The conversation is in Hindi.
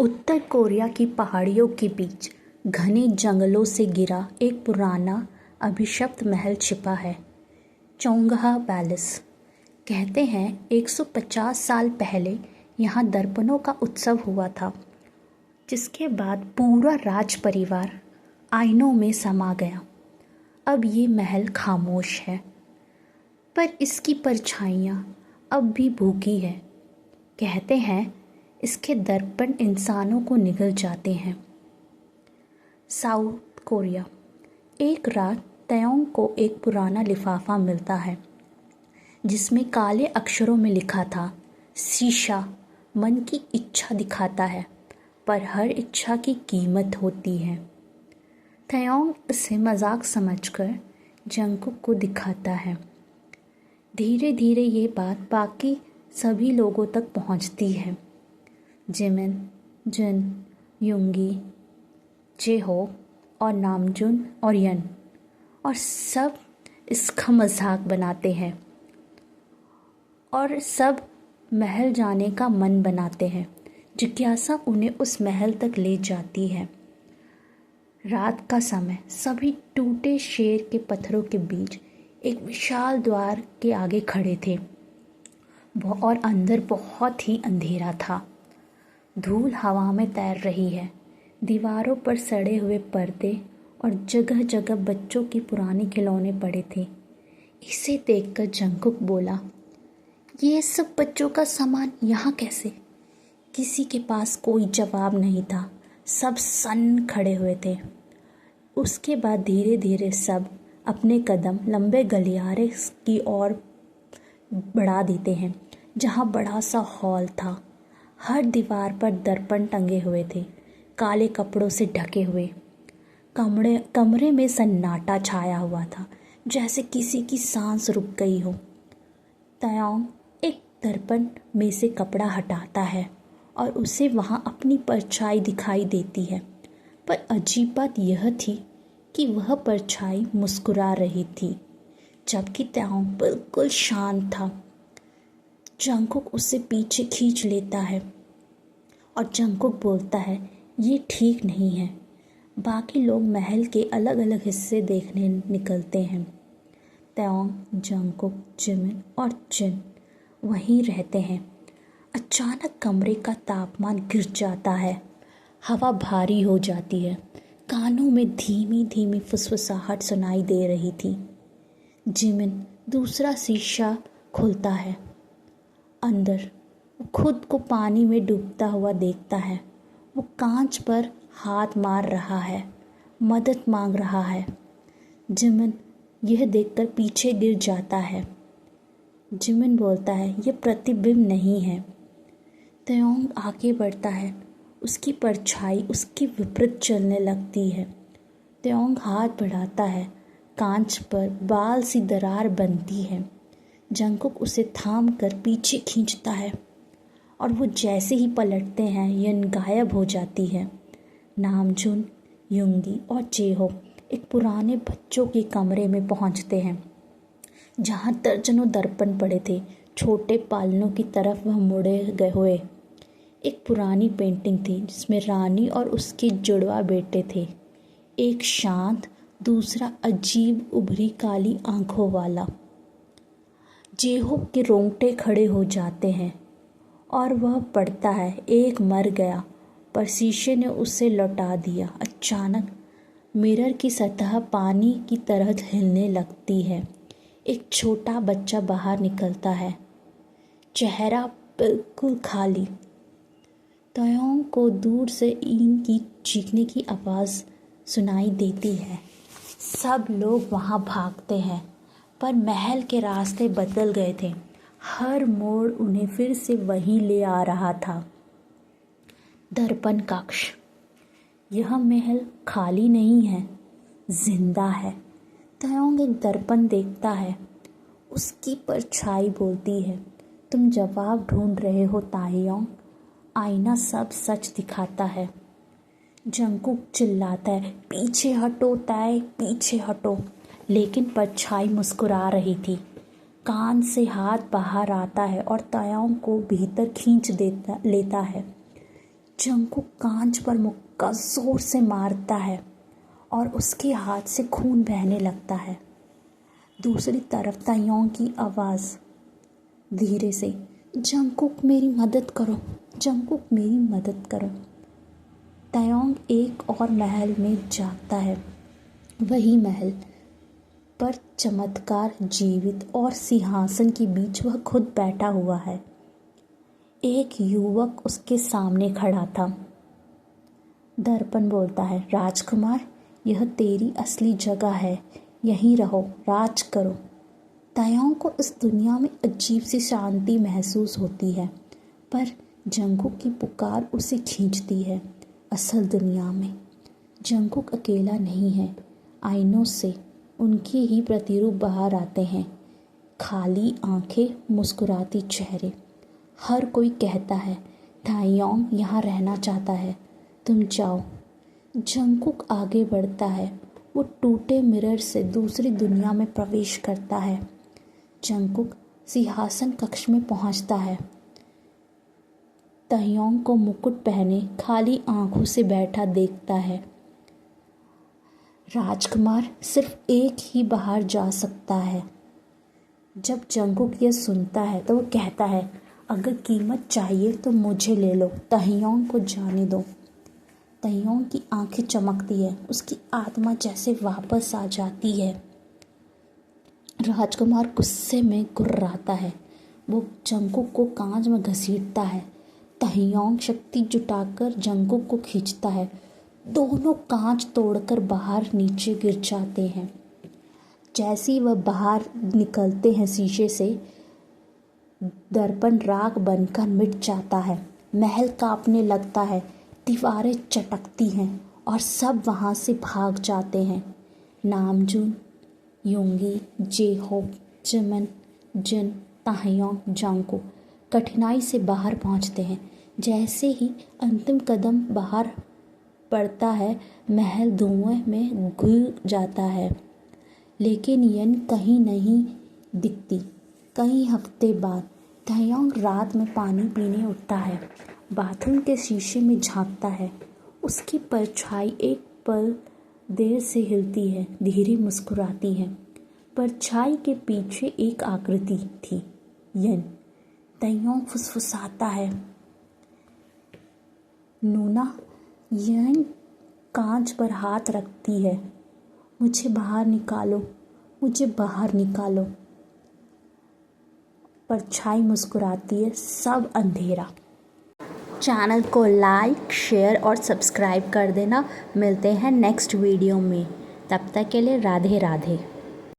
उत्तर कोरिया की पहाड़ियों के बीच घने जंगलों से घिरा एक पुराना अभिशप्त महल छिपा है, चोंगहा पैलेस। कहते हैं 150 साल पहले यहाँ दर्पणों का उत्सव हुआ था, जिसके बाद पूरा राज परिवार आईनों में समा गया। अब ये महल खामोश है, पर इसकी परछाइयाँ अब भी भूखी है। कहते हैं इसके दर्पण इंसानों को निगल जाते हैं। South Korea. एक रात तयोंग को एक पुराना लिफाफा मिलता है, जिसमें काले अक्षरों में लिखा था, शीशा मन की इच्छा दिखाता है, पर हर इच्छा की कीमत होती है। तयोंग इसे मजाक समझकर जंगकुक को दिखाता है। धीरे धीरे ये बात बाकी सभी लोगों तक पहुंचती है। जिमिन, जिन, युंगी, जेहो और नामजुन और यन, और सब इसका मजाक बनाते हैं और सब महल जाने का मन बनाते हैं। जिज्ञासा उन्हें उस महल तक ले जाती है। रात का समय सभी टूटे शेर के पत्थरों के बीच एक विशाल द्वार के आगे खड़े थे और अंदर बहुत ही अंधेरा था। धूल हवा में तैर रही है। दीवारों पर सड़े हुए पर्दे और जगह जगह बच्चों की पुरानी खिलौने पड़े थे। इसे देखकर जंगकुक बोला, ये सब बच्चों का सामान यहाँ कैसे? किसी के पास कोई जवाब नहीं था। सब सन्न खड़े हुए थे। उसके बाद धीरे धीरे सब अपने कदम लंबे गलियारे की ओर बढ़ा देते हैं, जहाँ बड़ा सा हॉल था। हर दीवार पर दर्पण टंगे हुए थे, काले कपड़ों से ढके हुए। कमरे में सन्नाटा छाया हुआ था, जैसे किसी की सांस रुक गई हो। तयोंग एक दर्पण में से कपड़ा हटाता है और उसे वहाँ अपनी परछाई दिखाई देती है। पर अजीब बात यह थी कि वह परछाई मुस्कुरा रही थी, जबकि तयोंग बिल्कुल शांत था। जंगकुक उसे पीछे खींच लेता है और जंगकुक बोलता है, ये ठीक नहीं है। बाकी लोग महल के अलग अलग हिस्से देखने निकलते हैं। तयोंग, जंगकुक, जिमिन और जिन वहीं रहते हैं। अचानक कमरे का तापमान गिर जाता है। हवा भारी हो जाती है। कानों में धीमी धीमी फुसफुसाहट सुनाई दे रही थी। जिमिन दूसरा शीशा खुलता है। अंदर खुद को पानी में डूबता हुआ देखता है। वो कांच पर हाथ मार रहा है, मदद मांग रहा है। जिमिन यह देखकर पीछे गिर जाता है। जिमिन बोलता है, यह प्रतिबिंब नहीं है। तयोंग आगे बढ़ता है। उसकी परछाई उसके विपरीत चलने लगती है। तयोंग हाथ बढ़ाता है। कांच पर बाल सी दरार बनती है। जंगकुक उसे थाम कर पीछे खींचता है और वो जैसे ही पलटते हैं, यन गायब हो जाती है। नामजुन, युंगी और जेहो एक पुराने बच्चों के कमरे में पहुंचते हैं, जहां दर्जनों दर्पण पड़े थे। छोटे पालनों की तरफ वह मुड़े गए हुए। एक पुरानी पेंटिंग थी जिसमें रानी और उसके जुड़वा बेटे थे, एक शांत, दूसरा अजीब उभरी काली आंखों वाला। जेहो के रोंगटे खड़े हो जाते हैं और वह पढ़ता है, एक मर गया पर शीशे ने उसे लौटा दिया। अचानक मिरर की सतह पानी की तरह हिलने लगती है। एक छोटा बच्चा बाहर निकलता है, चेहरा बिल्कुल खाली। तयोंग को दूर से ईन की चीखने की आवाज़ सुनाई देती है। सब लोग वहाँ भागते हैं, पर महल के रास्ते बदल गए थे। हर मोड़ उन्हें फिर से वहीं ले आ रहा था। दर्पण कक्ष। यह महल खाली नहीं है, जिंदा है। तयोंग एक दर्पण देखता है। उसकी परछाई बोलती है, तुम जवाब ढूंढ रहे हो तायोंग, आईना सब सच दिखाता है। जंगकुक चिल्लाता है, पीछे हटो ताय, पीछे हटो। लेकिन परछाई मुस्कुरा रही थी। कान से हाथ बाहर आता है और तयोंग को भीतर खींच लेता है। जंकुक कांच पर मुक्का जोर से मारता है और उसके हाथ से खून बहने लगता है। दूसरी तरफ तायोंग की आवाज़ धीरे से, जंकुक मेरी मदद करो, जंकुक मेरी मदद करो। तायोंग एक और महल में जागता है। वही महल पर चमत्कार जीवित और सिंहासन के बीच वह खुद बैठा हुआ है। एक युवक उसके सामने खड़ा था। दर्पण बोलता है, राजकुमार, यह तेरी असली जगह है, यहीं रहो, राज करो। तायोंग को इस दुनिया में अजीब सी शांति महसूस होती है, पर जंकुक की पुकार उसे खींचती है। असल दुनिया में जंकुक अकेला नहीं है। आईनों से उनके ही प्रतिरूप बाहर आते हैं, खाली आंखें, मुस्कुराती चेहरे। हर कोई कहता है, तायोंग यहाँ रहना चाहता है, तुम जाओ। जंकुक आगे बढ़ता है। वो टूटे मिरर से दूसरी दुनिया में प्रवेश करता है। जंकुक सिंहासन कक्ष में पहुंचता है। तायोंग को मुकुट पहने खाली आंखों से बैठा देखता है। राजकुमार, सिर्फ एक ही बाहर जा सकता है। जब जंकुक यह सुनता है तो वो कहता है, अगर कीमत चाहिए तो मुझे ले लो, तायोंग को जाने दो। तायोंग की आंखें चमकती है, उसकी आत्मा जैसे वापस आ जाती है। राजकुमार गुस्से में गुर्राता है। वो जंकुक को कांच में घसीटता है। तायोंग शक्ति जुटाकर जंकुक को खींचता है। दोनों कांच तोड़कर बाहर नीचे गिर जाते हैं। जैसे ही वह बाहर निकलते हैं, शीशे से दर्पण राख बनकर मिट जाता है। महल कांपने लगता है, दीवारें चटकती हैं और सब वहाँ से भाग जाते हैं। नामजून, योंगी, जेहोब, जिमन, जिन, तायोंग, जंकुक कठिनाई से बाहर पहुँचते हैं। जैसे ही अंतिम कदम बाहर पड़ता है, महल धुएं में घुल जाता है। लेकिन यन कहीं नहीं दिखती। कई हफ्ते बाद तायोंग रात में पानी पीने उठता है। बाथरूम के शीशे में झांकता है। उसकी परछाई एक पल देर से हिलती है, धीरे मुस्कुराती है। परछाई के पीछे एक आकृति थी, यन। तायोंग फुसफुसाता है, नूना। यन कांच पर हाथ रखती है, मुझे बाहर निकालो, मुझे बाहर निकालो। परछाई मुस्कुराती है, सब अंधेरा। चैनल को लाइक, शेयर और सब्सक्राइब कर देना। मिलते हैं नेक्स्ट वीडियो में। तब तक के लिए राधे राधे।